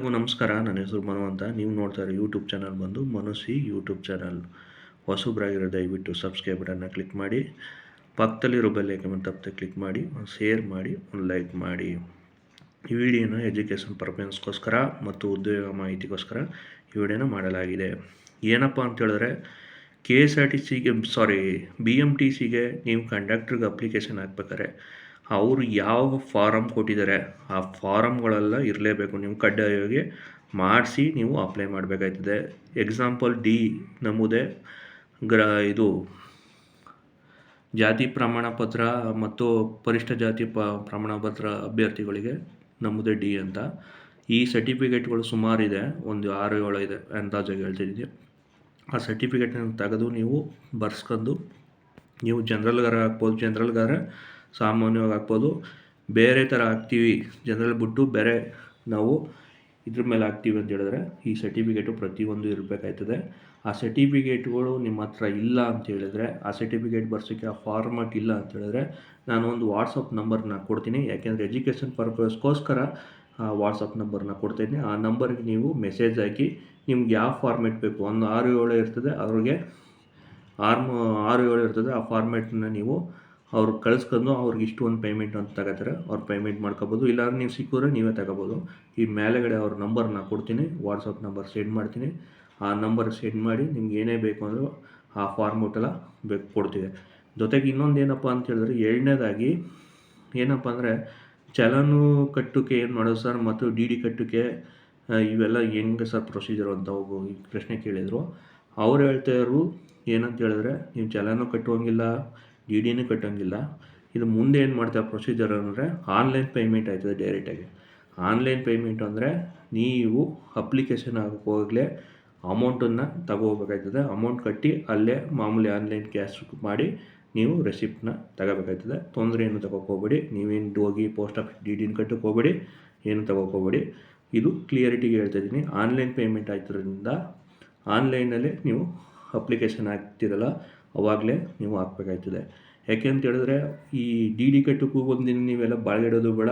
ನಮಸ್ಕಾರ. ನನ್ನ ಹೆಸರು ಮನು ಅಂತ. ನೀವು ನೋಡ್ತಾ ಇರೋ ಯೂಟ್ಯೂಬ್ ಚಾನಲ್ ಬಂದು ಮನುಸಿ ಯೂಟ್ಯೂಬ್ ಚಾನಲ್. ಹೊಸಬ್ರಾಗಿರೋ ದಯವಿಟ್ಟು ಸಬ್ಸ್ಕ್ರೈಬ್ ಬಟನ್ನ ಕ್ಲಿಕ್ ಮಾಡಿ, ಪಕ್ಕದಲ್ಲಿರೋ ಬೆಲ್ ಐಕಾನ್ ತಪ್ಪದೆ ಕ್ಲಿಕ್ ಮಾಡಿ, ಒಂದು ಶೇರ್ ಮಾಡಿ, ಒಂದು ಲೈಕ್ ಮಾಡಿ. ಈ ವಿಡಿಯೋನ ಎಜುಕೇಷನ್ ಪರ್ಪಸ್ಗೋಸ್ಕರ ಮತ್ತು ಉದ್ಯೋಗ ಮಾಹಿತಿಗೋಸ್ಕರ ಈ ವಿಡಿಯೋನ ಮಾಡಲಾಗಿದೆ. ಏನಪ್ಪ ಅಂತ ಹೇಳಿದ್ರೆ, KSRTCಗೆ BMTCಗೆ ನೀವು ಕಂಡಕ್ಟ್ರಿಗೆ ಅಪ್ಲಿಕೇಶನ್ ಹಾಕ್ಬೇಕಾರೆ ಅವರು ಯಾವ ಫಾರಮ್ ಕೊಟ್ಟಿದ್ದಾರೆ ಆ ಫಾರಮ್ಗಳೆಲ್ಲ ಇರಲೇಬೇಕು. ನೀವು ಕಡ್ಡಾಯವಾಗಿ ಮಾಡಿಸಿ ನೀವು ಅಪ್ಲೈ ಮಾಡಬೇಕಾಯ್ತದೆ. ಎಕ್ಸಾಂಪಲ್ ಡಿ ನಮೂದೆ ಇದು ಜಾತಿ ಪ್ರಮಾಣ ಪತ್ರ ಮತ್ತು ಪರಿಷ್ಠ ಜಾತಿ ಪ್ರಮಾಣ ಪತ್ರ ಅಭ್ಯರ್ಥಿಗಳಿಗೆ ನಮೂದೆ ಡಿ ಅಂತ. ಈ ಸರ್ಟಿಫಿಕೇಟ್ಗಳು ಸುಮಾರಿದೆ, ಒಂದು 6-7 ಇದೆ ಅಂದಾಜಾಗಿ ಹೇಳ್ತಿದ್ದೀನಿ. ಆ ಸರ್ಟಿಫಿಕೇಟ್ನ ತೆಗೆದು ನೀವು ಬರ್ಸ್ಕೊಂಡು ನೀವು ಜನರಲ್ಗಾರ ಹಾಕ್ಬೋದು, ಜನರಲ್ಗಾರ ಸಾಮಾನ್ಯವಾಗಿ ಹಾಕ್ಬೋದು. ಬೇರೆ ಥರ ಹಾಕ್ತೀವಿ ಜನರಲ್ ಬಿಟ್ಟು ಬೇರೆ ನಾವು ಇದ್ರ ಮೇಲೆ ಹಾಕ್ತೀವಿ ಅಂತ ಹೇಳಿದ್ರೆ ಈ ಸರ್ಟಿಫಿಕೇಟು ಪ್ರತಿಯೊಂದು ಇರಬೇಕಾಯ್ತದೆ. ಆ ಸರ್ಟಿಫಿಕೇಟ್ಗಳು ನಿಮ್ಮ ಹತ್ರ ಇಲ್ಲ ಅಂತ ಹೇಳಿದ್ರೆ, ಆ ಸರ್ಟಿಫಿಕೇಟ್ ಬರ್ಸೋಕ್ಕೆ ಆ ಫಾರ್ಮ್ಯಾಟ್ ಇಲ್ಲ ಅಂತ ಹೇಳಿದ್ರೆ, ನಾನು ಒಂದು ವಾಟ್ಸಪ್ ನಂಬರ್ನ ಕೊಡ್ತೀನಿ. ಯಾಕೆಂದರೆ ಎಜುಕೇಷನ್ ಪರ್ಪಸ್ಗೋಸ್ಕರ ವಾಟ್ಸಪ್ ನಂಬರ್ನ ಕೊಡ್ತಾಯಿದ್ದೀನಿ. ಆ ನಂಬರ್ಗೆ ನೀವು ಮೆಸೇಜ್ ಹಾಕಿ ನಿಮ್ಗೆ ಯಾವ ಫಾರ್ಮೇಟ್ ಬೇಕು, ಒಂದು 6-7 ಇರ್ತದೆ, ಅವ್ರಿಗೆ 6-7 ಇರ್ತದೆ. ಆ ಫಾರ್ಮೇಟ್ನ ನೀವು ಅವ್ರಿಗೆ ಕಳಿಸ್ಕೊಂಡು ಅವ್ರಿಗೆ ಇಷ್ಟು ಒಂದು ಪೇಮೆಂಟ್ ಅಂತ ತಗೋತಾರೆ, ಅವ್ರು ಪೇಮೆಂಟ್ ಮಾಡ್ಕೋಬೋದು. ಇಲ್ಲಾಂದ್ರೆ ನೀವು ಸಿಕ್ಕಿದ್ರೆ ನೀವೇ ತಗೋಬೋದು. ಈ ಮೇಲೆಗಡೆ ಅವ್ರ ನಂಬರ್ನ ಕೊಡ್ತೀನಿ, ವಾಟ್ಸಪ್ ನಂಬರ್ ಸೆಂಡ್ ಮಾಡ್ತೀನಿ. ಆ ನಂಬರ್ ಸೆಂಡ್ ಮಾಡಿ ನಿಮ್ಗೆ ಏನೇ ಬೇಕು ಅಂದರೂ ಆ ಫಾರ್ಮೇಟೆಲ್ಲ ಕೊಡ್ತೀವಿ. ಜೊತೆಗೆ ಇನ್ನೊಂದು ಏನಪ್ಪ ಅಂತ ಹೇಳಿದ್ರೆ, ಎರಡನೇದಾಗಿ ಏನಪ್ಪ ಅಂದರೆ, ಚಲನು ಕಟ್ಟೋಕ್ಕೆ ಏನು ಮಾಡೋದು ಸರ್ ಮತ್ತು DD ಕಟ್ಟೋಕ್ಕೆ ಇವೆಲ್ಲ ಹೆಂಗೆ ಸರ್ ಪ್ರೊಸೀಜರು ಅಂತ ಈ ಪ್ರಶ್ನೆ ಕೇಳಿದರು. ಅವ್ರು ಹೇಳ್ತಾಯಿದ್ರು ಏನಂತ ಹೇಳಿದ್ರೆ, ನೀವು ಚಲನೂ ಕಟ್ಟುವಂಗಿಲ್ಲ, DDನೂ ಕಟ್ಟೋಂಗಿಲ್ಲ. ಇದು ಮುಂದೆ ಏನು ಮಾಡ್ತಾರೆ ಪ್ರೊಸೀಜರ್ ಅಂದರೆ, ಆನ್ಲೈನ್ ಪೇಮೆಂಟ್ ಆಯ್ತದೆ ಡೈರೆಕ್ಟಾಗಿ. ಆನ್ಲೈನ್ ಪೇಮೆಂಟ್ ಅಂದರೆ ನೀವು ಅಪ್ಲಿಕೇಶನ್ ಆಗೋವಾಗಲೇ ಅಮೌಂಟನ್ನು ತಗೋಬೇಕಾಯ್ತದೆ. ಅಮೌಂಟ್ ಕಟ್ಟಿ ಅಲ್ಲೇ ಮಾಮೂಲಿ ಆನ್ಲೈನ್ ಕ್ಯಾಶ್ ಮಾಡಿ ನೀವು ರೆಸಿಪ್ಟನ್ನ ತಗೋಬೇಕಾಯ್ತದೆ. ತೊಂದರೆ ಏನು ತಗೋಕೋಬೇಡಿ. ನೀವೇನು ಹೋಗಿ ಪೋಸ್ಟ್ ಆಫೀಸ್ DDನ ಕಟ್ಟೋಕೆ ಹೋಗ್ಬೇಡಿ, ಏನು ತಗೋಕೋಬೇಡಿ. ಇದು ಕ್ಲಿಯರಿಟಿಗೆ ಹೇಳ್ತಾಯಿದ್ದೀನಿ. ಆನ್ಲೈನ್ ಪೇಮೆಂಟ್ ಆಯ್ತಿರೋದ್ರಿಂದ ಆನ್ಲೈನಲ್ಲೇ ನೀವು ಅಪ್ಲಿಕೇಶನ್ ಹಾಕ್ತಿರಲ್ಲ ಅವಾಗಲೇ ನೀವು ಹಾಕ್ಬೇಕಾಯ್ತದೆ. ಯಾಕೆ ಅಂತ ಹೇಳಿದ್ರೆ, ಈ DD ಕಟ್ಟೋಕ್ಕೂ ಒಂದಿನ ನೀವೆಲ್ಲ ಬಾಳ್ಗಿಡೋದು ಬೇಡ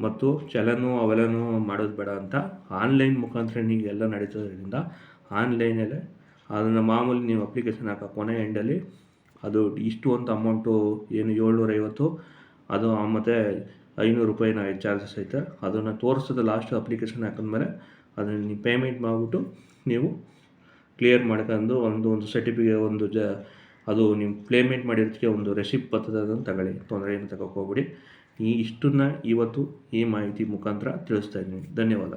ಮತ್ತು ಚಲನು ಅವೆಲ್ಲನೂ ಮಾಡೋದು ಬೇಡ ಅಂತ ಆನ್ಲೈನ್ ಮುಖಾಂತರ ನೀವು ಎಲ್ಲ ನಡೀತೋದ್ರಿಂದ ಆನ್ಲೈನಲ್ಲೇ ಅದನ್ನು ಮಾಮೂಲಿ ನೀವು ಅಪ್ಲಿಕೇಶನ್ ಹಾಕೋ ಕೊನೆ ಎಂಡಲ್ಲಿ ಅದು ಇಷ್ಟು ಅಂತ ಅಮೌಂಟು ಏನು 750 ಅದು ಮತ್ತು 500 ರೂಪಾಯಿನ ಚಾರ್ಜಸ್ ಐತೆ. ಅದನ್ನು ತೋರಿಸೋದು ಲಾಸ್ಟ್ ಅಪ್ಲಿಕೇಶನ್ ಹಾಕಿದ್ಮೇಲೆ ಅದನ್ನು ನೀವು ಪೇಮೆಂಟ್ ಮಾಡಿಬಿಟ್ಟು ನೀವು ಕ್ಲಿಯರ್ ಮಾಡ್ಕೊಂಡು ಒಂದು ಸರ್ಟಿಫಿಕೇಟ್ ಅದು ನೀವು ಪೇಮೆಂಟ್ ಮಾಡಿರೋದಕ್ಕೆ ಒಂದು ರೆಸಿಪ್ಟ್ ಬರ್ತದೆ, ಅದನ್ನು ತಗೊಳ್ಳಿ. ತೊಂದರೆ ಏನು ತಗೋಕೋಗ್ಬೇಡಿ. ಇಷ್ಟನ್ನು ಇವತ್ತು ಈ ಮಾಹಿತಿ ಮುಖಾಂತರ ತಿಳಿಸ್ತಾ ಇದ್ದೀನಿ. ಧನ್ಯವಾದ.